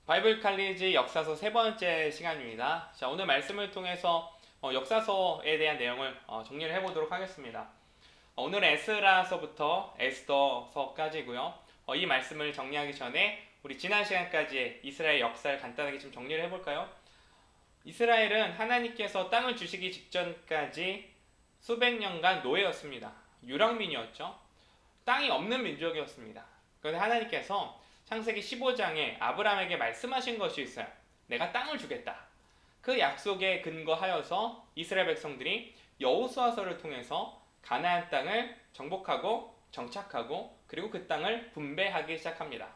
바이블 칼리지 역사서 세 번째 시간입니다. 자, 오늘 말씀을 통해서 역사서에 대한 내용을 정리를 해보도록 하겠습니다. 오늘 에스라서부터 에스더서까지고요. 이 말씀을 정리하기 전에 우리 지난 시간까지의 이스라엘 역사를 간단하게 좀 정리를 해볼까요? 이스라엘은 하나님께서 땅을 주시기 직전까지 수백 년간 노예였습니다. 유랑민이었죠. 땅이 없는 민족이었습니다. 그런데 하나님께서 창세기 15장에 아브라함에게 말씀하신 것이 있어요. 내가 땅을 주겠다. 그 약속에 근거하여서 이스라엘 백성들이 여호수아서를 통해서 가나안 땅을 정복하고 정착하고 그리고 그 땅을 분배하기 시작합니다.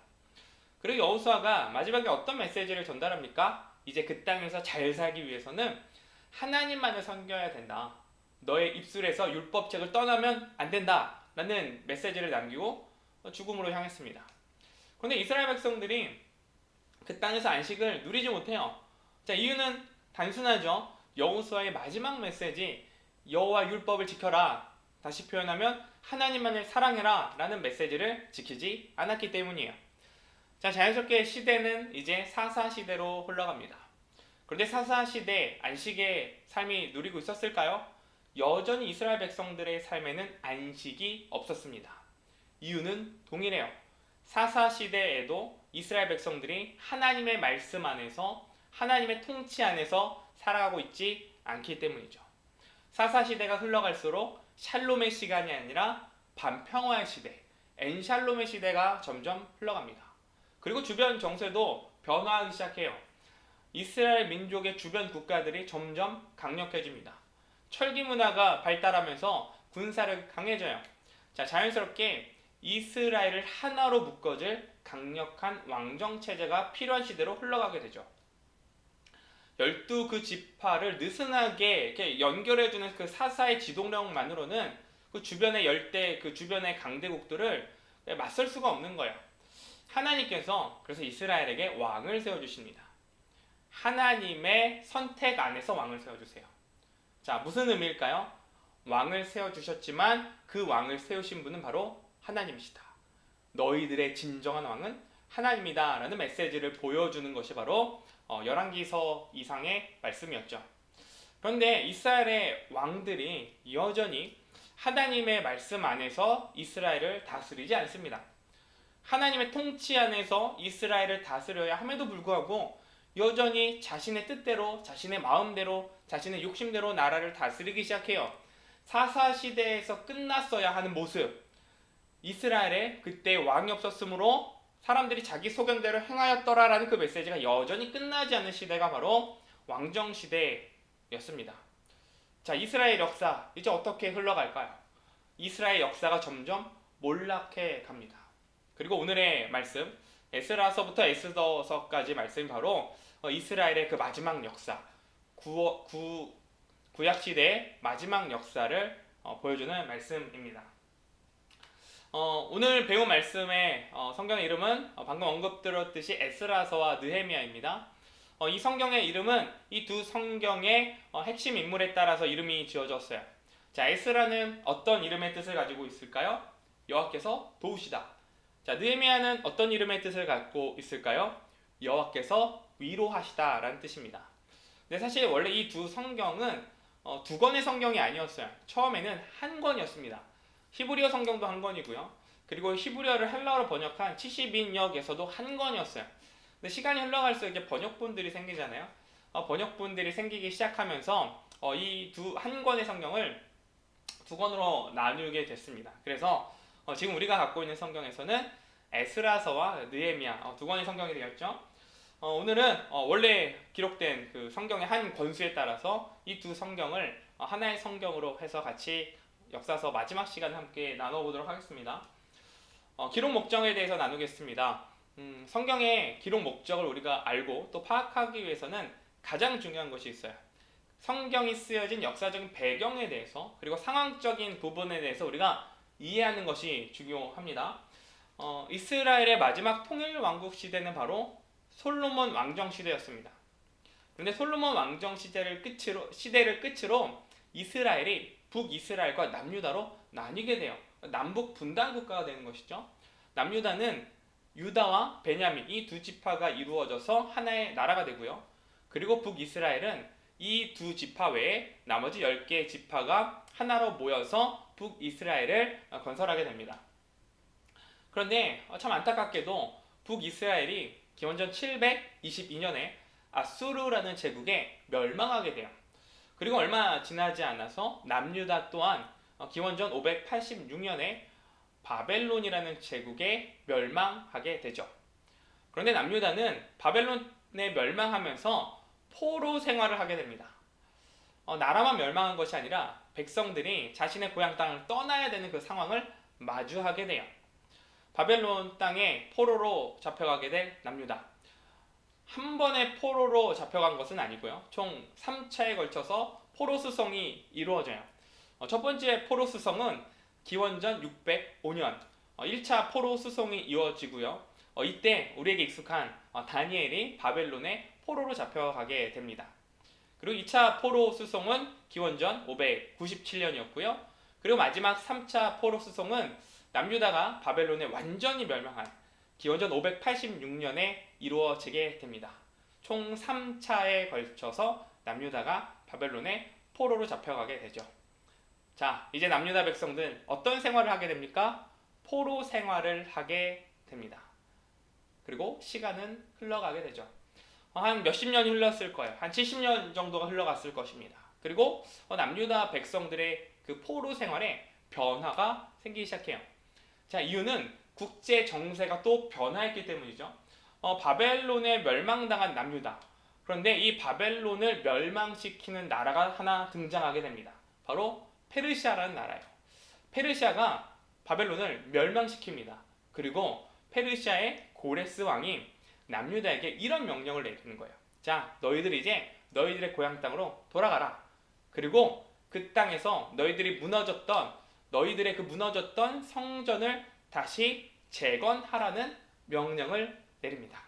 그리고 여호수아가 마지막에 어떤 메시지를 전달합니까? 이제 그 땅에서 잘 살기 위해서는 하나님만을 섬겨야 된다. 너의 입술에서 율법책을 떠나면 안 된다. 라는 메시지를 남기고 죽음으로 향했습니다. 그런데 이스라엘 백성들이 그 땅에서 안식을 누리지 못해요. 자, 이유는 단순하죠. 여호수아의 마지막 메시지 여호와 율법을 지켜라. 다시 표현하면 하나님만을 사랑해라 라는 메시지를 지키지 않았기 때문이에요. 자, 자연스럽게 시대는 이제 사사 시대로 흘러갑니다. 그런데 사사 시대 안식의 삶이 누리고 있었을까요? 여전히 이스라엘 백성들의 삶에는 안식이 없었습니다. 이유는 동일해요. 사사 시대에도 이스라엘 백성들이 하나님의 말씀 안에서 하나님의 통치 안에서 살아가고 있지 않기 때문이죠. 사사 시대가 흘러갈수록 샬롬의 시간이 아니라 반평화의 시대, 엔샬롬의 시대가 점점 흘러갑니다. 그리고 주변 정세도 변화하기 시작해요. 이스라엘 민족의 주변 국가들이 점점 강력해집니다. 철기 문화가 발달하면서 군사력 강해져요. 자, 자연스럽게 이스라엘을 하나로 묶어줄 강력한 왕정 체제가 필요한 시대로 흘러가게 되죠. 12 그 지파를 느슨하게 이렇게 연결해주는 그 사사의 지도력만으로는 그 주변의 열대, 그 주변의 강대국들을 맞설 수가 없는 거예요. 하나님께서 그래서 이스라엘에게 왕을 세워주십니다. 하나님의 선택 안에서 왕을 세워주세요. 자, 무슨 의미일까요? 왕을 세워주셨지만 그 왕을 세우신 분은 바로 하나님이시다. 너희들의 진정한 왕은 하나님이다 라는 메시지를 보여주는 것이 바로 열왕기서 이상의 말씀이었죠. 그런데 이스라엘의 왕들이 여전히 하나님의 말씀 안에서 이스라엘을 다스리지 않습니다. 하나님의 통치 안에서 이스라엘을 다스려야 함에도 불구하고 여전히 자신의 뜻대로, 자신의 마음대로, 자신의 욕심대로 나라를 다스리기 시작해요. 사사 시대에서 끝났어야 하는 모습. 이스라엘에 그때 왕이 없었으므로 사람들이 자기 소견대로 행하였더라라는 그 메시지가 여전히 끝나지 않는 시대가 바로 왕정 시대였습니다. 자, 이스라엘 역사 이제 어떻게 흘러갈까요? 이스라엘 역사가 점점 몰락해 갑니다. 그리고 오늘의 말씀 에스라서부터 에스더서까지 말씀이 바로 이스라엘의 그 마지막 역사 구약 시대의 마지막 역사를 보여주는 말씀입니다. 오늘 배운 말씀의 성경의 이름은 방금 언급드렸듯이 에스라서와 느헤미야입니다. 이 성경의 이름은 이 두 성경의 핵심 인물에 따라서 이름이 지어졌어요. 자, 에스라는 어떤 이름의 뜻을 가지고 있을까요? 여호와께서 도우시다. 자, 느헤미야는 어떤 이름의 뜻을 갖고 있을까요? 여호와께서 위로하시다 라는 뜻입니다. 근데 사실 원래 이 두 성경은 두 권의 성경이 아니었어요. 처음에는 한 권이었습니다. 히브리어 성경도 한 권이고요. 그리고 히브리어를 헬라어로 번역한 70인역에서도 한 권이었어요. 근데 시간이 흘러갈수록 이렇게 번역본들이 생기잖아요. 번역본들이 생기기 시작하면서 이 한 권의 성경을 두 권으로 나누게 됐습니다. 그래서 지금 우리가 갖고 있는 성경에서는 에스라서와 느헤미야 두 권의 성경이 되었죠. 오늘은 원래 기록된 그 성경의 한 권수에 따라서 이 두 성경을 하나의 성경으로 해서 같이 역사서 마지막 시간 함께 나눠보도록 하겠습니다. 기록 목적에 대해서 나누겠습니다. 성경의 기록 목적을 우리가 알고 또 파악하기 위해서는 가장 중요한 것이 있어요. 성경이 쓰여진 역사적인 배경에 대해서 그리고 상황적인 부분에 대해서 우리가 이해하는 것이 중요합니다. 이스라엘의 마지막 통일 왕국 시대는 바로 솔로몬 왕정 시대였습니다. 그런데 솔로몬 왕정 시대를 끝으로 이스라엘이 북이스라엘과 남유다로 나뉘게 돼요. 남북 분단 국가가 되는 것이죠. 남유다는 유다와 베냐민 이 두 지파가 이루어져서 하나의 나라가 되고요. 그리고 북이스라엘은 이 두 지파 외에 나머지 10개의 지파가 하나로 모여서 북이스라엘을 건설하게 됩니다. 그런데 참 안타깝게도 북이스라엘이 기원전 722년에 아수르라는 제국에 멸망하게 돼요. 그리고 얼마 지나지 않아서 남유다 또한 기원전 586년에 바벨론이라는 제국에 멸망하게 되죠. 그런데 남유다는 바벨론에 멸망하면서 포로 생활을 하게 됩니다. 나라만 멸망한 것이 아니라 백성들이 자신의 고향 땅을 떠나야 되는 그 상황을 마주하게 돼요. 바벨론 땅에 포로로 잡혀가게 된 남유다. 한 번에 포로로 잡혀간 것은 아니고요. 총 3차에 걸쳐서 포로 수송이 이루어져요. 첫 번째 포로 수송은 기원전 605년 1차 포로 수송이 이루어지고요. 이때 우리에게 익숙한 다니엘이 바벨론에 포로로 잡혀가게 됩니다. 그리고 2차 포로 수송은 기원전 597년이었고요. 그리고 마지막 3차 포로 수송은 남유다가 바벨론에 완전히 멸망한 기원전 586년에 이루어지게 됩니다. 총 3차에 걸쳐서 남유다가 바벨론에 포로로 잡혀가게 되죠. 자, 이제 남유다 백성들은 어떤 생활을 하게 됩니까? 포로 생활을 하게 됩니다. 그리고 시간은 흘러가게 되죠. 한 몇십 년이 흘렀을 거예요. 한 70년 정도가 흘러갔을 것입니다. 그리고 남유다 백성들의 그 포로 생활에 변화가 생기기 시작해요. 자, 이유는 국제 정세가 또 변화했기 때문이죠. 바벨론에 멸망당한 남유다. 그런데 이 바벨론을 멸망시키는 나라가 하나 등장하게 됩니다. 바로 페르시아라는 나라예요. 페르시아가 바벨론을 멸망시킵니다. 그리고 페르시아의 고레스 왕이 남유다에게 이런 명령을 내리는 거예요. 자, 너희들 이제 너희들의 고향 땅으로 돌아가라. 그리고 그 땅에서 너희들의 그 무너졌던 성전을 다시 재건하라는 명령을 내립니다.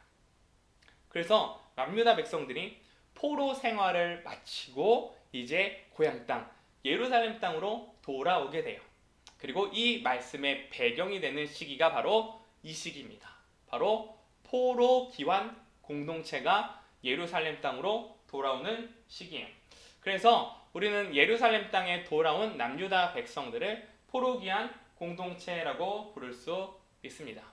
그래서 남유다 백성들이 포로 생활을 마치고 이제 고향 땅 예루살렘 땅으로 돌아오게 돼요. 그리고 이 말씀의 배경이 되는 시기가 바로 이 시기입니다. 바로 포로 귀환 공동체가 예루살렘 땅으로 돌아오는 시기예요. 그래서 우리는 예루살렘 땅에 돌아온 남유다 백성들을 포로 귀환 공동체라고 부를 수 있습니다.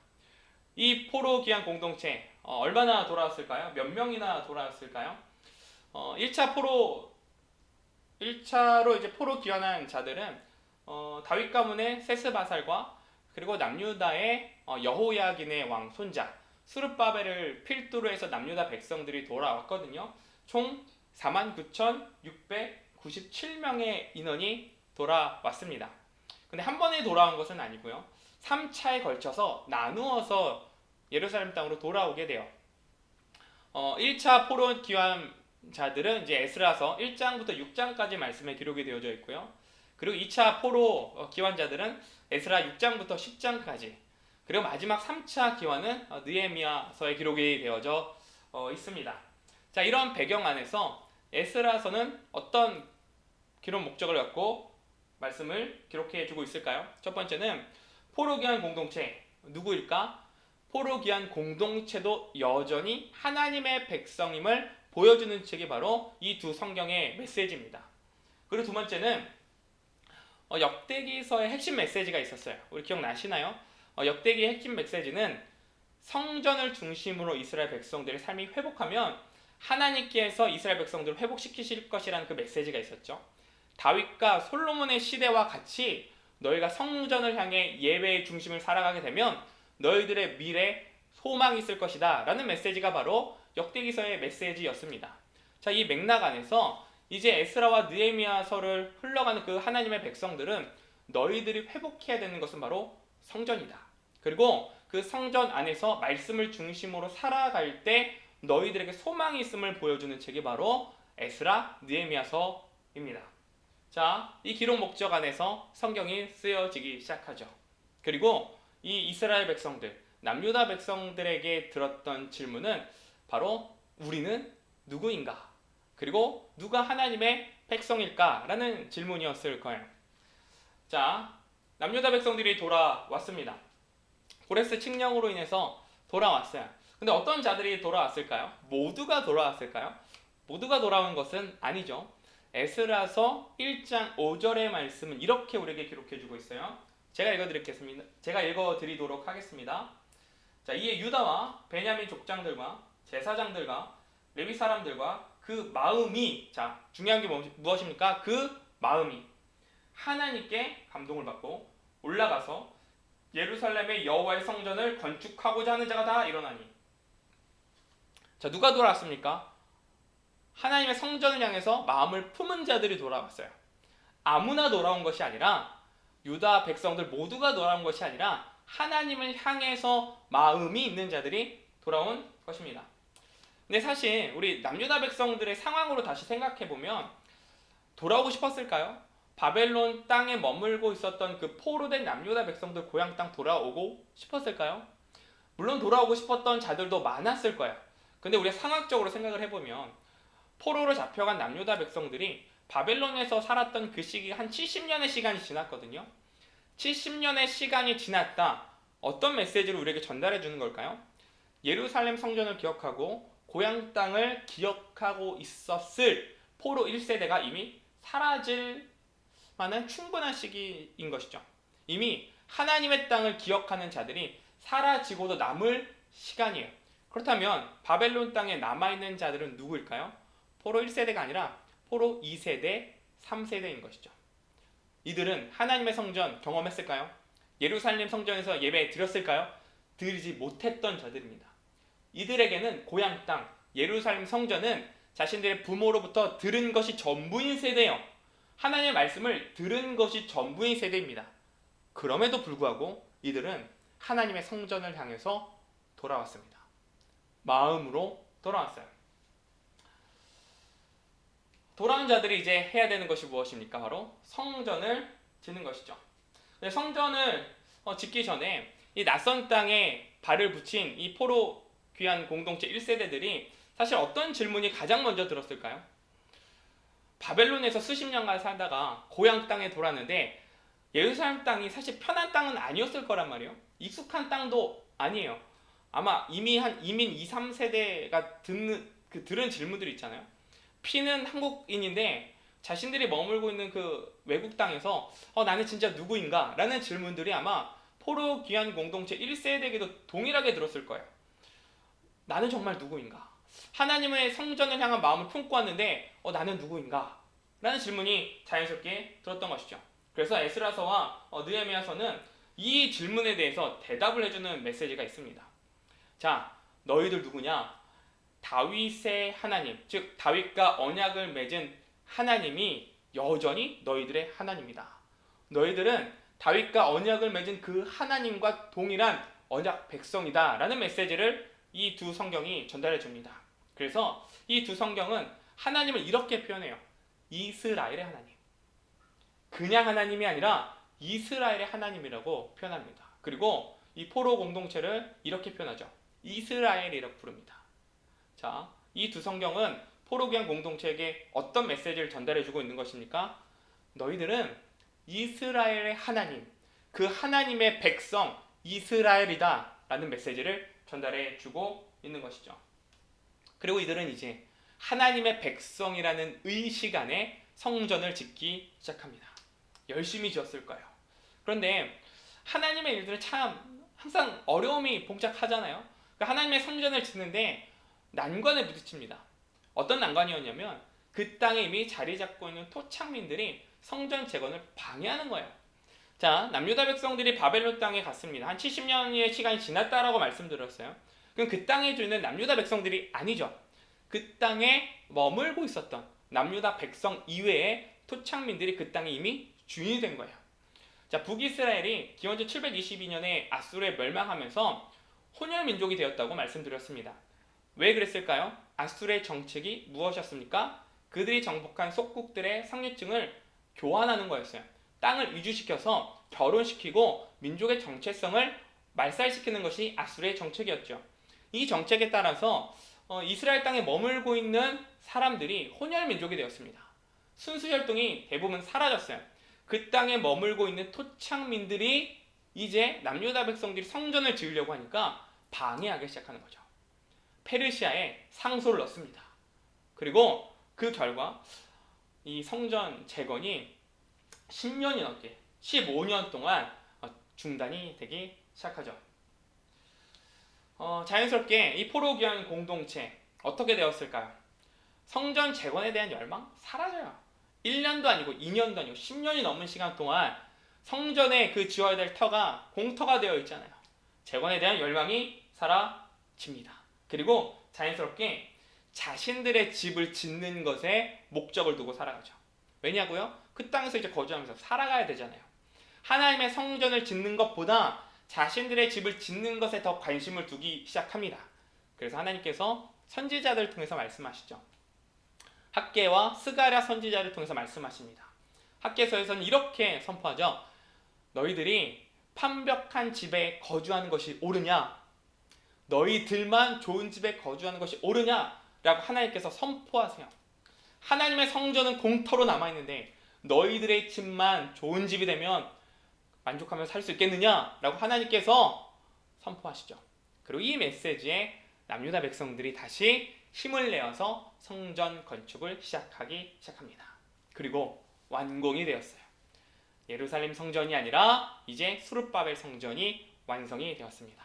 이 포로 귀환 공동체 얼마나 돌아왔을까요? 몇 명이나 돌아왔을까요? 1차로 이제 포로 귀환한 자들은 다윗 가문의 세스바살과 그리고 남유다의 여호야긴의 왕 손자 수르바벨을 필두로 해서 남유다 백성들이 돌아왔거든요. 총 49,697명의 인원이 돌아왔습니다. 근데 한 번에 돌아온 것은 아니고요. 3차에 걸쳐서 나누어서 예루살렘 땅으로 돌아오게 돼요. 1차 포로 귀환자들은 이제 에스라서 1장부터 6장까지 말씀에 기록이 되어져 있고요. 그리고 2차 포로 귀환자들은 에스라 6장부터 10장까지, 그리고 마지막 3차 귀환은 느헤미야서에 기록이 되어져 있습니다. 자, 이런 배경 안에서 에스라서는 어떤 기록 목적을 갖고 말씀을 기록해 주고 있을까요? 첫 번째는 포로 귀환 공동체 누구일까? 포로 귀환 공동체도 여전히 하나님의 백성임을 보여주는 책이 바로 이 두 성경의 메시지입니다. 그리고 두 번째는 역대기서의 핵심 메시지가 있었어요. 우리 기억나시나요? 역대기의 핵심 메시지는 성전을 중심으로 이스라엘 백성들의 삶이 회복하면 하나님께서 이스라엘 백성들을 회복시키실 것이라는 그 메시지가 있었죠. 다윗과 솔로몬의 시대와 같이 너희가 성전을 향해 예배의 중심을 살아가게 되면 너희들의 미래 소망이 있을 것이다 라는 메시지가 바로 역대기서의 메시지였습니다. 자, 이 맥락 안에서 이제 에스라와 느헤미야서를 흘러가는 그 하나님의 백성들은 너희들이 회복해야 되는 것은 바로 성전이다. 그리고 그 성전 안에서 말씀을 중심으로 살아갈 때 너희들에게 소망이 있음을 보여주는 책이 바로 에스라, 느헤미야서입니다. 자, 이 기록 목적 안에서 성경이 쓰여지기 시작하죠. 그리고 이 이스라엘 백성들, 남유다 백성들에게 들었던 질문은 바로 우리는 누구인가? 그리고 누가 하나님의 백성일까? 라는 질문이었을 거예요. 자, 남유다 백성들이 돌아왔습니다. 고레스 칙령으로 인해서 돌아왔어요. 근데 어떤 자들이 돌아왔을까요? 모두가 돌아왔을까요? 모두가 돌아온 것은 아니죠. 에스라서 1장 5절의 말씀은 이렇게 우리에게 기록해주고 있어요. 제가 읽어드리도록 하겠습니다. 자, 이에 유다와 베냐민 족장들과 제사장들과 레위 사람들과 그 마음이, 자, 중요한 게 무엇입니까? 그 마음이 하나님께 감동을 받고 올라가서 예루살렘의 여호와의 성전을 건축하고자 하는 자가 다 일어나니. 자, 누가 돌아왔습니까? 하나님의 성전을 향해서 마음을 품은 자들이 돌아왔어요. 아무나 돌아온 것이 아니라, 유다 백성들 모두가 돌아온 것이 아니라 하나님을 향해서 마음이 있는 자들이 돌아온 것입니다. 근데 사실 우리 남유다 백성들의 상황으로 다시 생각해보면 돌아오고 싶었을까요? 바벨론 땅에 머물고 있었던 그 포로된 남유다 백성들 고향 땅 돌아오고 싶었을까요? 물론 돌아오고 싶었던 자들도 많았을 거예요. 근데 우리가 상황적으로 생각을 해보면 포로로 잡혀간 남유다 백성들이 바벨론에서 살았던 그 시기가 한 70년의 시간이 지났거든요. 70년의 시간이 지났다. 어떤 메시지를 우리에게 전달해 주는 걸까요? 예루살렘 성전을 기억하고 고향 땅을 기억하고 있었을 포로 1세대가 이미 사라질 만한 충분한 시기인 것이죠. 이미 하나님의 땅을 기억하는 자들이 사라지고도 남을 시간이에요. 그렇다면 바벨론 땅에 남아있는 자들은 누구일까요? 포로 1세대가 아니라 포로 2세대, 3세대인 것이죠. 이들은 하나님의 성전 경험했을까요? 예루살렘 성전에서 예배 드렸을까요? 드리지 못했던 자들입니다. 이들에게는 고향 땅, 예루살렘 성전은 자신들의 부모로부터 들은 것이 전부인 세대예요. 하나님의 말씀을 들은 것이 전부인 세대입니다. 그럼에도 불구하고 이들은 하나님의 성전을 향해서 돌아왔습니다. 마음으로 돌아왔어요. 돌아온 자들이 이제 해야 되는 것이 무엇입니까? 바로 성전을 짓는 것이죠. 성전을 짓기 전에 이 낯선 땅에 발을 붙인 이 포로 귀한 공동체 1세대들이 사실 어떤 질문이 가장 먼저 들었을까요? 바벨론에서 수십 년간 살다가 고향 땅에 돌았는데 예루살렘 땅이 사실 편한 땅은 아니었을 거란 말이에요. 익숙한 땅도 아니에요. 아마 이미 한 이민 2, 3세대가 들은 질문들이 있잖아요. 피는 한국인인데 자신들이 머물고 있는 그 외국 땅에서 나는 진짜 누구인가? 라는 질문들이 아마 포로 귀한 공동체 1세대에게도 동일하게 들었을 거예요. 나는 정말 누구인가? 하나님의 성전을 향한 마음을 품고 왔는데 나는 누구인가? 라는 질문이 자연스럽게 들었던 것이죠. 그래서 에스라서와 느헤미야서는 이 질문에 대해서 대답을 해주는 메시지가 있습니다. 자, 너희들 누구냐? 다윗의 하나님, 즉 다윗과 언약을 맺은 하나님이 여전히 너희들의 하나님이다. 너희들은 다윗과 언약을 맺은 그 하나님과 동일한 언약 백성이다 라는 메시지를 이 두 성경이 전달해 줍니다. 그래서 이 두 성경은 하나님을 이렇게 표현해요. 이스라엘의 하나님. 그냥 하나님이 아니라 이스라엘의 하나님이라고 표현합니다. 그리고 이 포로 공동체를 이렇게 표현하죠. 이스라엘이라고 부릅니다. 자, 이 두 성경은 포로 귀한 공동체에게 어떤 메시지를 전달해주고 있는 것입니까? 너희들은 이스라엘의 하나님, 그 하나님의 백성 이스라엘이다 라는 메시지를 전달해주고 있는 것이죠. 그리고 이들은 이제 하나님의 백성이라는 의식 안에 성전을 짓기 시작합니다. 열심히 지었을 거예요. 그런데 하나님의 일들은 참 항상 어려움이 봉착하잖아요. 그러니까 하나님의 성전을 짓는데 난관에 부딪힙니다. 어떤 난관이었냐면 그 땅에 이미 자리 잡고 있는 토착민들이 성전 재건을 방해하는 거예요. 자, 남유다 백성들이 바벨론 땅에 갔습니다. 한 70년의 시간이 지났다라고 말씀드렸어요. 그럼 그 땅에 주인은 남유다 백성들이 아니죠. 그 땅에 머물고 있었던 남유다 백성 이외의 토착민들이 그 땅에 이미 주인이 된 거예요. 자, 북이스라엘이 기원전 722년에 아수르에 멸망하면서 혼혈 민족이 되었다고 말씀드렸습니다. 왜 그랬을까요? 아수르의 정책이 무엇이었습니까? 그들이 정복한 속국들의 상류층을 교환하는 거였어요. 땅을 이주시켜서 결혼시키고 민족의 정체성을 말살시키는 것이 아수르의 정책이었죠. 이 정책에 따라서 이스라엘 땅에 머물고 있는 사람들이 혼혈 민족이 되었습니다. 순수 혈통이 대부분 사라졌어요. 그 땅에 머물고 있는 토착민들이 이제 남유다 백성들이 성전을 지으려고 하니까 방해하기 시작하는 거죠. 페르시아에 상소를 넣습니다. 그리고 그 결과 이 성전 재건이 10년이 넘게 15년 동안 중단이 되기 시작하죠. 자연스럽게 이 포로기한 공동체 어떻게 되었을까요? 성전 재건에 대한 열망 사라져요. 1년도 아니고 2년도 아니고 10년이 넘은 시간 동안 성전에 그 지어야 될 터가 공터가 되어 있잖아요. 재건에 대한 열망이 사라집니다. 그리고 자연스럽게 자신들의 집을 짓는 것에 목적을 두고 살아가죠. 왜냐고요? 그 땅에서 이제 거주하면서 살아가야 되잖아요. 하나님의 성전을 짓는 것보다 자신들의 집을 짓는 것에 더 관심을 두기 시작합니다. 그래서 하나님께서 선지자들을 통해서 말씀하시죠. 학개와 스가랴 선지자를 통해서 말씀하십니다. 학개서에서는 이렇게 선포하죠. 너희들이 판벽한 집에 거주하는 것이 옳으냐? 너희들만 좋은 집에 거주하는 것이 옳으냐? 라고 하나님께서 선포하세요. 하나님의 성전은 공터로 남아있는데 너희들의 집만 좋은 집이 되면 만족하며 살 수 있겠느냐? 라고 하나님께서 선포하시죠. 그리고 이 메시지에 남유다 백성들이 다시 힘을 내어서 성전 건축을 시작하기 시작합니다. 그리고 완공이 되었어요. 예루살렘 성전이 아니라 이제 수룹바벨 성전이 완성이 되었습니다.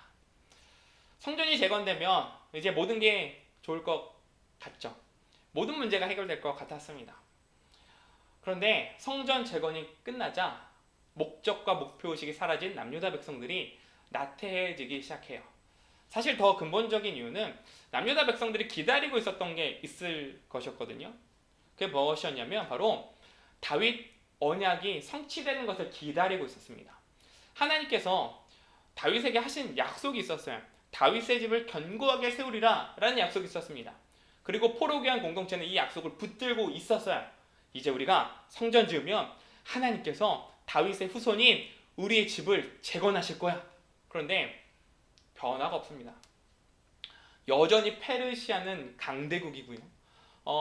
성전이 재건되면 이제 모든 게 좋을 것 같죠. 모든 문제가 해결될 것 같았습니다. 그런데 성전 재건이 끝나자 목적과 목표의식이 사라진 남유다 백성들이 나태해지기 시작해요. 사실 더 근본적인 이유는 남유다 백성들이 기다리고 있었던 게 있을 것이었거든요. 그게 무엇이었냐면 바로 다윗 언약이 성취되는 것을 기다리고 있었습니다. 하나님께서 다윗에게 하신 약속이 있었어요. 다윗의 집을 견고하게 세우리라 라는 약속이 있었습니다. 그리고 포로기한 공동체는 이 약속을 붙들고 있었어요. 이제 우리가 성전 지으면 하나님께서 다윗의 후손인 우리의 집을 재건하실 거야. 그런데 변화가 없습니다. 여전히 페르시아는 강대국이고요.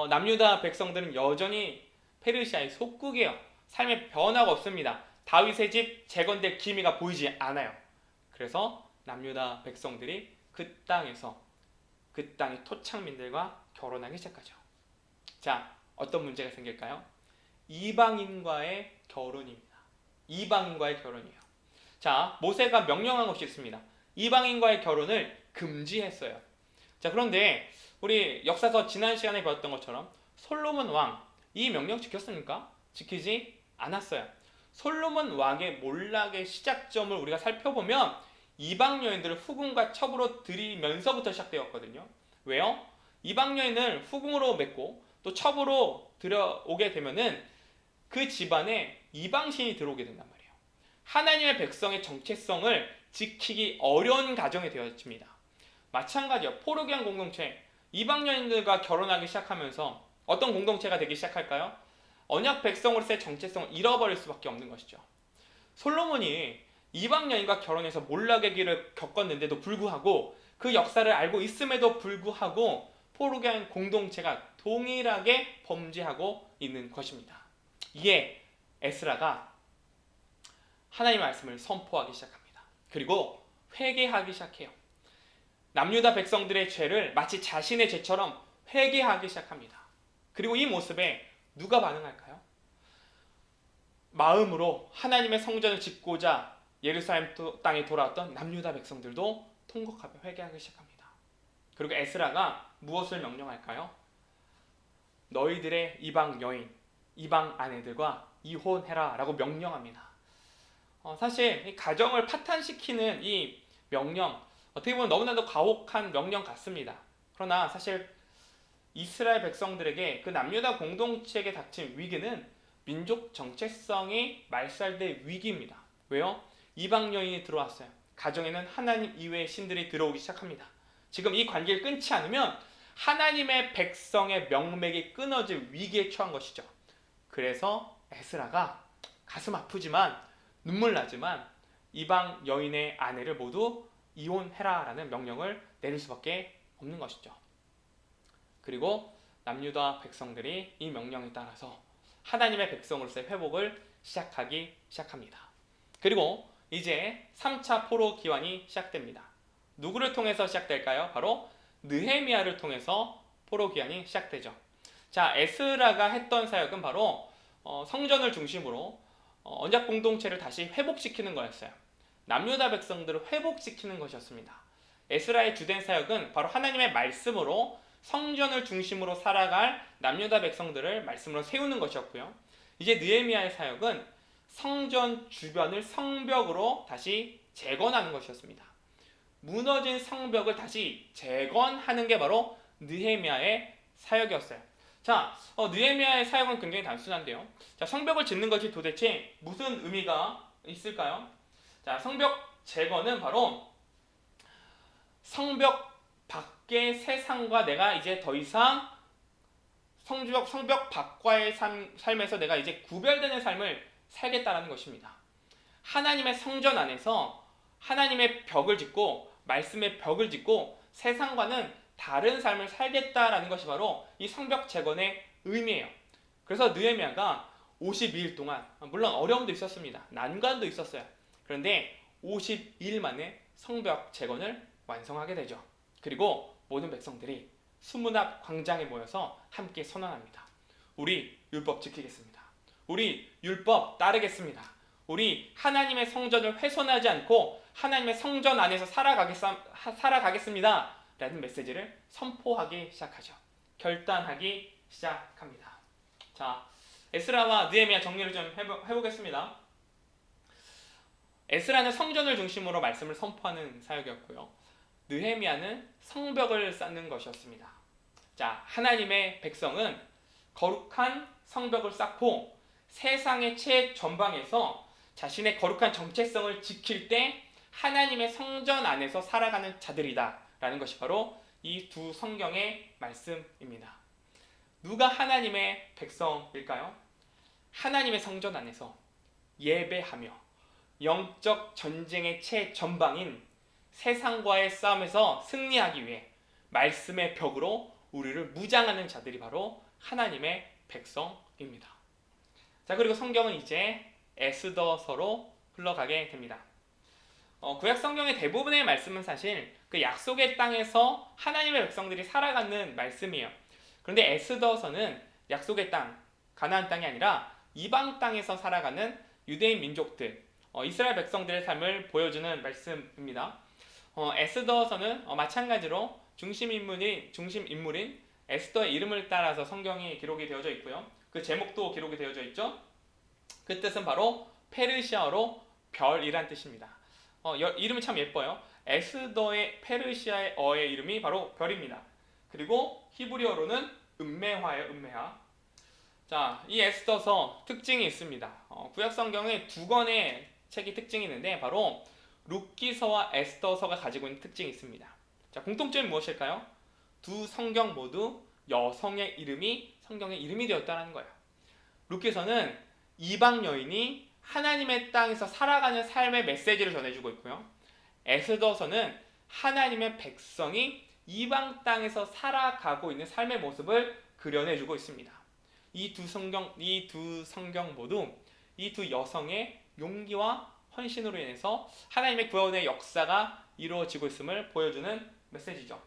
남유다 백성들은 여전히 페르시아의 속국이에요. 삶에 변화가 없습니다. 다윗의 집 재건될 기미가 보이지 않아요. 그래서 남유다 백성들이 그 땅의 토착민들과 결혼하기 시작하죠. 자, 어떤 문제가 생길까요? 이방인과의 결혼입니다. 이방인과의 결혼이에요. 자, 모세가 명령한 것이 있습니다. 이방인과의 결혼을 금지했어요. 자, 그런데 우리 역사서 지난 시간에 배웠던 것처럼 솔로몬 왕, 이 명령 지켰습니까? 지키지 않았어요. 솔로몬 왕의 몰락의 시작점을 우리가 살펴보면 이방 여인들을 후궁과 첩으로 들이면서부터 시작되었거든요. 왜요? 이방 여인을 후궁으로 맺고 또 첩으로 들여오게 되면은 그 집안에 이방신이 들어오게 된단 말이에요. 하나님의 백성의 정체성을 지키기 어려운 가정이 되어집니다. 마찬가지요. 포르기안 공동체, 이방 여인들과 결혼하기 시작하면서 어떤 공동체가 되기 시작할까요? 언약 백성으로서의 정체성을 잃어버릴 수밖에 없는 것이죠. 솔로몬이 이방 여인과 결혼해서 몰락의 길을 겪었는데도 불구하고 그 역사를 알고 있음에도 불구하고 포르기안 공동체가 동일하게 범죄하고 있는 것입니다. 이에 에스라가 하나님의 말씀을 선포하기 시작합니다. 그리고 회개하기 시작해요. 남유다 백성들의 죄를 마치 자신의 죄처럼 회개하기 시작합니다. 그리고 이 모습에 누가 반응할까요? 마음으로 하나님의 성전을 짓고자 예루살렘 땅에 돌아왔던 남유다 백성들도 통곡하며 회개하기 시작합니다. 그리고 에스라가 무엇을 명령할까요? 너희들의 이방 여인, 이방 아내들과 이혼해라 라고 명령합니다. 사실 이 가정을 파탄시키는 이 명령, 어떻게 보면 너무나도 가혹한 명령 같습니다. 그러나 사실 이스라엘 백성들에게 그 남유다 공동체에게 닥친 위기는 민족 정체성이 말살될 위기입니다. 왜요? 이방 여인이 들어왔어요. 가정에는 하나님 이외의 신들이 들어오기 시작합니다. 지금 이 관계를 끊지 않으면 하나님의 백성의 명맥이 끊어질 위기에 처한 것이죠. 그래서 에스라가 가슴 아프지만 눈물 나지만 이방 여인의 아내를 모두 이혼해라 라는 명령을 내릴 수밖에 없는 것이죠. 그리고 남유다 백성들이 이 명령에 따라서 하나님의 백성으로서의 회복을 시작하기 시작합니다. 그리고 이제 3차 포로 기환이 시작됩니다. 누구를 통해서 시작될까요? 바로 느헤미야를 통해서 포로 귀환이 시작되죠. 자, 에스라가 했던 사역은 바로 성전을 중심으로 언약 공동체를 다시 회복시키는 거였어요. 남유다 백성들을 회복시키는 것이었습니다. 에스라의 주된 사역은 바로 하나님의 말씀으로 성전을 중심으로 살아갈 남유다 백성들을 말씀으로 세우는 것이었고요. 이제 느헤미야의 사역은 성전 주변을 성벽으로 다시 재건하는 것이었습니다. 무너진 성벽을 다시 재건하는 게 바로 느헤미야의 사역이었어요. 자, 느헤미야의 사역은 굉장히 단순한데요. 자, 성벽을 짓는 것이 도대체 무슨 의미가 있을까요? 자, 성벽 재건은 바로 성벽 밖의 세상과 내가 이제 더 이상 성벽 밖과의 삶에서 내가 이제 구별되는 삶을 살겠다라는 것입니다. 하나님의 성전 안에서 하나님의 벽을 짓고 말씀의 벽을 짓고 세상과는 다른 삶을 살겠다라는 것이 바로 이 성벽 재건의 의미예요. 그래서 느헤미야가 52일 동안, 물론 어려움도 있었습니다. 난관도 있었어요. 그런데 52일 만에 성벽 재건을 완성하게 되죠. 그리고 모든 백성들이 수문 앞 광장에 모여서 함께 선언합니다. 우리 율법 지키겠습니다. 우리 율법 따르겠습니다. 우리 하나님의 성전을 훼손하지 않고 하나님의 성전 안에서 살아가겠습니다. 라는 메시지를 선포하기 시작하죠. 결단하기 시작합니다. 자, 에스라와 느헤미야 정리를 좀 해보겠습니다. 에스라는 성전을 중심으로 말씀을 선포하는 사역이었고요. 느헤미야는 성벽을 쌓는 것이었습니다. 자, 하나님의 백성은 거룩한 성벽을 쌓고 세상의 최전방에서 자신의 거룩한 정체성을 지킬 때 하나님의 성전 안에서 살아가는 자들이다 라는 것이 바로 이 두 성경의 말씀입니다. 누가 하나님의 백성일까요? 하나님의 성전 안에서 예배하며 영적 전쟁의 최전방인 세상과의 싸움에서 승리하기 위해 말씀의 벽으로 우리를 무장하는 자들이 바로 하나님의 백성입니다. 자, 그리고 성경은 이제 에스더서로 흘러가게 됩니다. 구약 성경의 대부분의 말씀은 사실 그 약속의 땅에서 하나님의 백성들이 살아가는 말씀이에요. 그런데 에스더서는 약속의 땅, 가나안 땅이 아니라 이방 땅에서 살아가는 유대인 민족들, 이스라엘 백성들의 삶을 보여주는 말씀입니다. 에스더서는 마찬가지로 중심 인물인 에스더의 이름을 따라서 성경이 기록이 되어져 있고요. 그 제목도 기록이 되어져 있죠. 그 뜻은 바로 페르시아어로 별이란 뜻입니다. 이름이 참 예뻐요. 에스더의 페르시아어의 이름이 바로 별입니다. 그리고 히브리어로는 음메화예요. 음메화. 자, 이 에스더서 특징이 있습니다. 구약 성경에 두 권의 책이 특징이 있는데 바로 룻기서와 에스더서가 가지고 있는 특징이 있습니다. 자, 공통점이 무엇일까요? 두 성경 모두 여성의 이름이 성경의 이름이 되었다는 거예요. 룻기서는 이방 여인이 하나님의 땅에서 살아가는 삶의 메시지를 전해주고 있고요. 에스더서는 하나님의 백성이 이방 땅에서 살아가고 있는 삶의 모습을 그려내주고 있습니다. 이 두 성경 모두 이 두 여성의 용기와 헌신으로 인해서 하나님의 구원의 역사가 이루어지고 있음을 보여주는 메시지죠.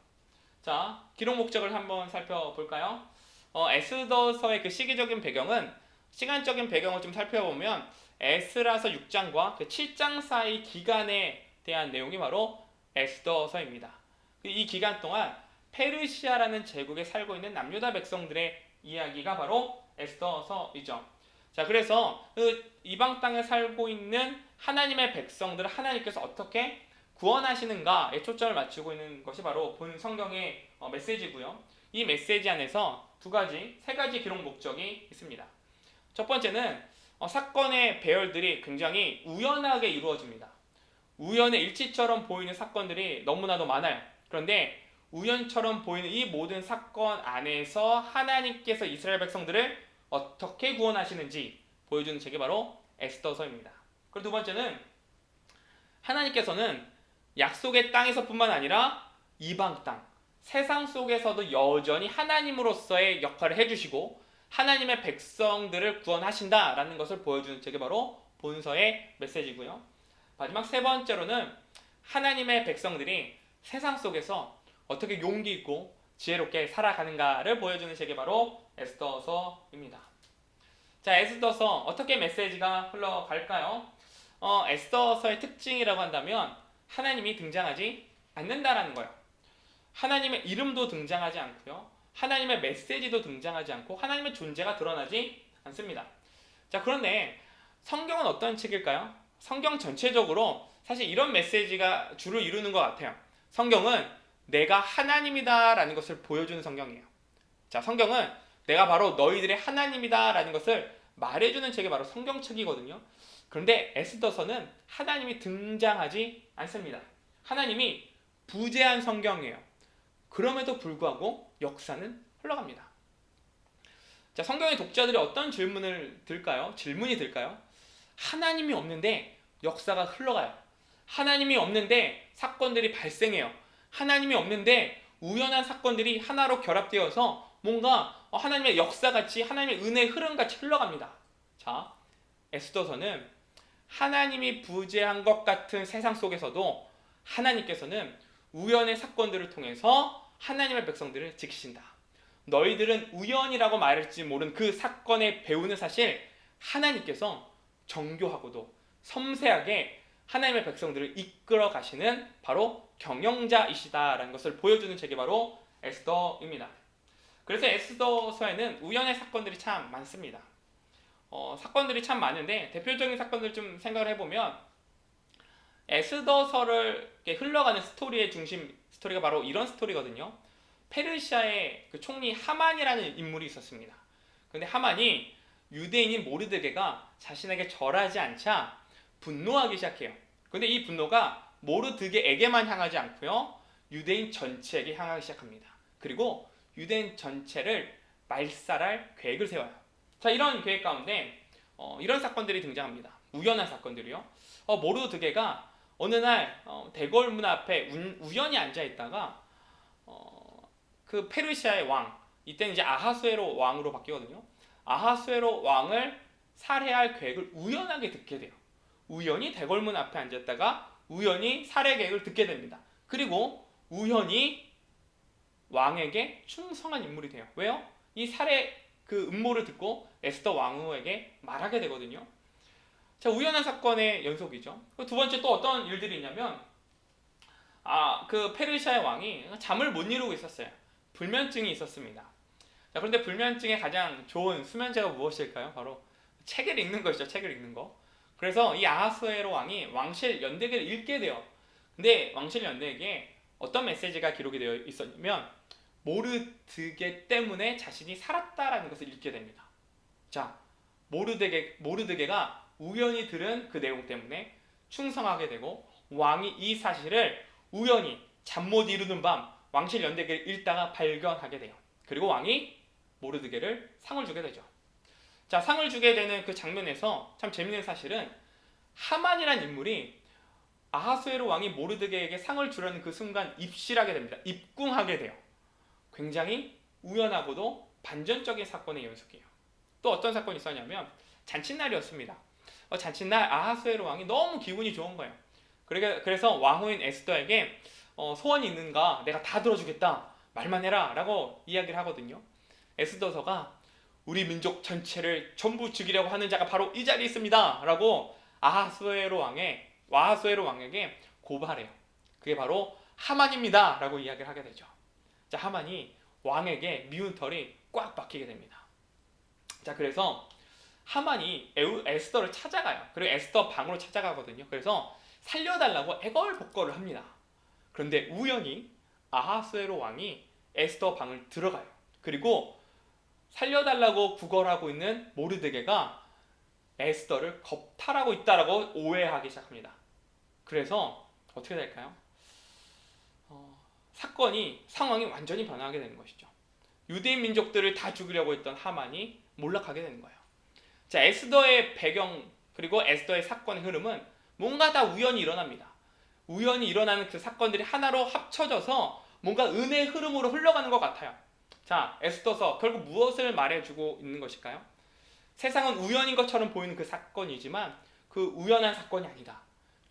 자, 기록 목적을 한번 살펴볼까요? 에스더서의 그 시기적인 배경은 시간적인 배경을 좀 살펴보면 에스라서 6장과 그 7장 사이 기간에 대한 내용이 바로 에스더서입니다. 이 기간 동안 페르시아라는 제국에 살고 있는 남유다 백성들의 이야기가 바로 에스더서이죠. 자, 그래서 그 이방 땅에 살고 있는 하나님의 백성들을 하나님께서 어떻게 구원하시는가에 초점을 맞추고 있는 것이 바로 본 성경의 메시지고요. 이 메시지 안에서 세 가지 기록 목적이 있습니다. 첫 번째는 사건의 배열들이 굉장히 우연하게 이루어집니다. 우연의 일치처럼 보이는 사건들이 너무나도 많아요. 그런데 우연처럼 보이는 이 모든 사건 안에서 하나님께서 이스라엘 백성들을 어떻게 구원하시는지 보여주는 책이 바로 에스더서입니다. 그리고 두 번째는 하나님께서는 약속의 땅에서뿐만 아니라 이방 땅, 세상 속에서도 여전히 하나님으로서의 역할을 해주시고 하나님의 백성들을 구원하신다라는 것을 보여주는 책이 바로 본서의 메시지고요. 마지막 세 번째로는 하나님의 백성들이 세상 속에서 어떻게 용기 있고 지혜롭게 살아가는가를 보여주는 책이 바로 에스더서입니다. 자, 에스더서 어떻게 메시지가 흘러갈까요? 에스더서의 특징이라고 한다면 하나님이 등장하지 않는다라는 거예요. 하나님의 이름도 등장하지 않고요. 하나님의 메시지도 등장하지 않고 하나님의 존재가 드러나지 않습니다. 자, 그런데 성경은 어떤 책일까요? 성경 전체적으로 사실 이런 메시지가 주를 이루는 것 같아요. 성경은 내가 하나님이다 라는 것을 보여주는 성경이에요. 자, 성경은 내가 바로 너희들의 하나님이다 라는 것을 말해주는 책이 바로 성경책이거든요. 그런데 에스더서는 하나님이 등장하지 않습니다. 하나님이 부재한 성경이에요. 그럼에도 불구하고 역사는 흘러갑니다. 자, 성경의 독자들이 어떤 질문이 들까요? 하나님이 없는데 역사가 흘러가요. 하나님이 없는데 사건들이 발생해요. 하나님이 없는데 우연한 사건들이 하나로 결합되어서 뭔가 하나님의 역사같이 하나님의 은혜의 흐름같이 흘러갑니다. 자, 에스더서는 하나님이 부재한 것 같은 세상 속에서도 하나님께서는 우연의 사건들을 통해서 하나님의 백성들을 지키신다. 너희들은 우연이라고 말할지 모른 그 사건의 배후는 사실 하나님께서 정교하고도 섬세하게 하나님의 백성들을 이끌어 가시는 바로 경영자이시다라는 것을 보여주는 책이 바로 에스더입니다. 그래서 에스더서에는 우연의 사건들이 참 많습니다. 사건들이 참 많은데 대표적인 사건들 좀 생각을 해보면 에스더서를 흘러가는 스토리의 중심 스토리가 바로 이런 스토리거든요. 페르시아의 그 총리 하만이라는 인물이 있었습니다. 근데 하만이 유대인인 모르드게가 자신에게 절하지 않자 분노하기 시작해요. 근데 이 분노가 모르드게에게만 향하지 않고요. 유대인 전체에게 향하기 시작합니다. 그리고 유대인 전체를 말살할 계획을 세워요. 자, 이런 계획 가운데 이런 사건들이 등장합니다. 우연한 사건들이요. 모르드게가 어느 날 대궐문 앞에 우연히 앉아 있다가 그 페르시아의 왕, 이때는 이제 아하수에로 왕으로 바뀌거든요. 아하수에로 왕을 살해할 계획을 우연하게 듣게 돼요. 우연히 대궐문 앞에 앉았다가 우연히 살해 계획을 듣게 됩니다. 그리고 우연히 왕에게 충성한 인물이 돼요. 왜요? 이 살해 그 음모를 듣고 에스더 왕후에게 말하게 되거든요. 자, 우연한 사건의 연속이죠. 두 번째 또 어떤 일들이 있냐면 그 페르시아의 왕이 잠을 못 이루고 있었어요. 불면증이 있었습니다. 자, 그런데 불면증의 가장 좋은 수면제가 무엇일까요? 바로 책을 읽는 것이죠. 책을 읽는 거. 그래서 이 아하수에로 왕이 왕실 연대기를 읽게 돼요. 근데 왕실 연대기에 어떤 메시지가 기록이 되어 있었냐면 모르드게 때문에 자신이 살았다라는 것을 읽게 됩니다. 자, 모르드게가 우연히 들은 그 내용 때문에 충성하게 되고 왕이 이 사실을 우연히 잠 못 이루는 밤 왕실 연대기를 읽다가 발견하게 돼요. 그리고 왕이 모르드게를 상을 주게 되죠. 자, 상을 주게 되는 그 장면에서 참 재밌는 사실은 하만이라는 인물이 아하수에로 왕이 모르드게에게 상을 주려는 그 순간 입실하게 됩니다. 입궁하게 돼요. 굉장히 우연하고도 반전적인 사건의 연속이에요. 또 어떤 사건이 있었냐면 잔칫날이었습니다. 잔칫날 아하수에로 왕이 너무 기분이 좋은 거예요. 그래서 왕후인 에스더에게 소원이 있는가? 내가 다 들어주겠다. 말만 해라 라고 이야기를 하거든요. 에스더서가 우리 민족 전체를 전부 죽이려고 하는 자가 바로 이 자리에 있습니다 라고 아하수에로 왕에게 고발해요. 그게 바로 하만입니다 라고 이야기를 하게 되죠. 자, 하만이 왕에게 미운 털이 꽉 박히게 됩니다. 자, 그래서 하만이 에스더를 찾아가요. 그리고 에스더 방으로 찾아가거든요. 그래서 살려달라고 애걸복걸을 합니다. 그런데 우연히 아하수에로 왕이 에스더 방을 들어가요. 그리고 살려달라고 구걸하고 있는 모르드게가 에스더를 겁탈하고 있다라고 오해하기 시작합니다. 그래서 어떻게 될까요? 상황이 완전히 변하게 되는 것이죠. 유대인 민족들을 다 죽이려고 했던 하만이 몰락하게 되는 거예요. 자, 에스더의 배경 그리고 에스더의 사건의 흐름은 뭔가 다 우연히 일어납니다. 우연히 일어나는 그 사건들이 하나로 합쳐져서 뭔가 은혜의 흐름으로 흘러가는 것 같아요. 자, 에스더서 결국 무엇을 말해주고 있는 것일까요? 세상은 우연인 것처럼 보이는 그 사건이지만 그 우연한 사건이 아니다.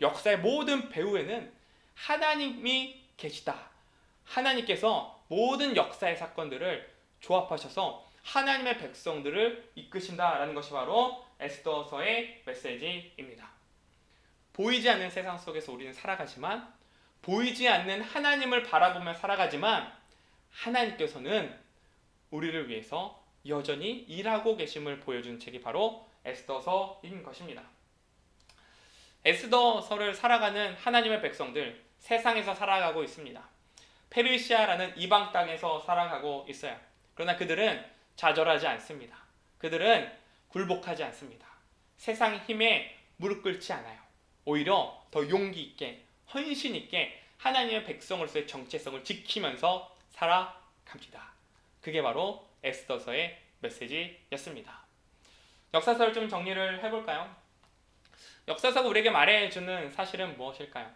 역사의 모든 배후에는 하나님이 계시다. 하나님께서 모든 역사의 사건들을 조합하셔서 하나님의 백성들을 이끄신다라는 것이 바로 에스더서의 메시지입니다. 보이지 않는 세상 속에서 우리는 살아가지만, 보이지 않는 하나님을 바라보며 살아가지만, 하나님께서는 우리를 위해서 여전히 일하고 계심을 보여준 책이 바로 에스더서인 것입니다. 에스더서를 살아가는 하나님의 백성들, 세상에서 살아가고 있습니다. 페르시아라는 이방 땅에서 살아가고 있어요. 그러나 그들은 좌절하지 않습니다. 그들은 굴복하지 않습니다. 세상 힘에 무릎 꿇지 않아요. 오히려 더 용기 있게, 헌신 있게 하나님의 백성으로서의 정체성을 지키면서 살아갑니다. 그게 바로 에스더서의 메시지였습니다. 역사서를 좀 정리를 해볼까요? 역사서가 우리에게 말해주는 사실은 무엇일까요?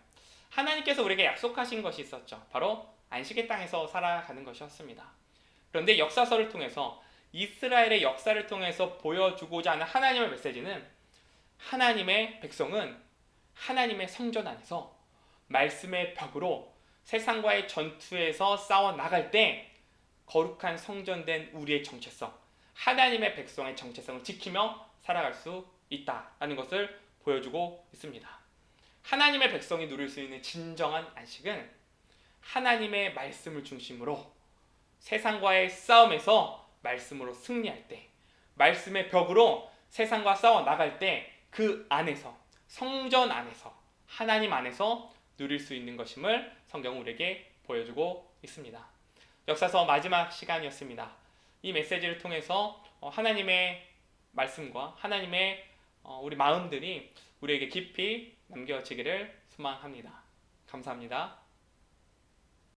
하나님께서 우리에게 약속하신 것이 있었죠. 바로 안식의 땅에서 살아가는 것이었습니다. 그런데 역사서를 통해서, 이스라엘의 역사를 통해서 보여주고자 하는 하나님의 메시지는, 하나님의 백성은 하나님의 성전 안에서 말씀의 벽으로 세상과의 전투에서 싸워 나갈 때 거룩한 성전된 우리의 정체성, 하나님의 백성의 정체성을 지키며 살아갈 수 있다라는 것을 보여주고 있습니다. 하나님의 백성이 누릴 수 있는 진정한 안식은 하나님의 말씀을 중심으로 세상과의 싸움에서 말씀으로 승리할 때, 말씀의 벽으로 세상과 싸워 나갈 때 그 안에서, 성전 안에서, 하나님 안에서 누릴 수 있는 것임을 성경은 우리에게 보여주고 있습니다. 역사서 마지막 시간이었습니다. 이 메시지를 통해서 하나님의 말씀과 하나님의 우리 마음들이 우리에게 깊이 남겨지기를 소망합니다. 감사합니다.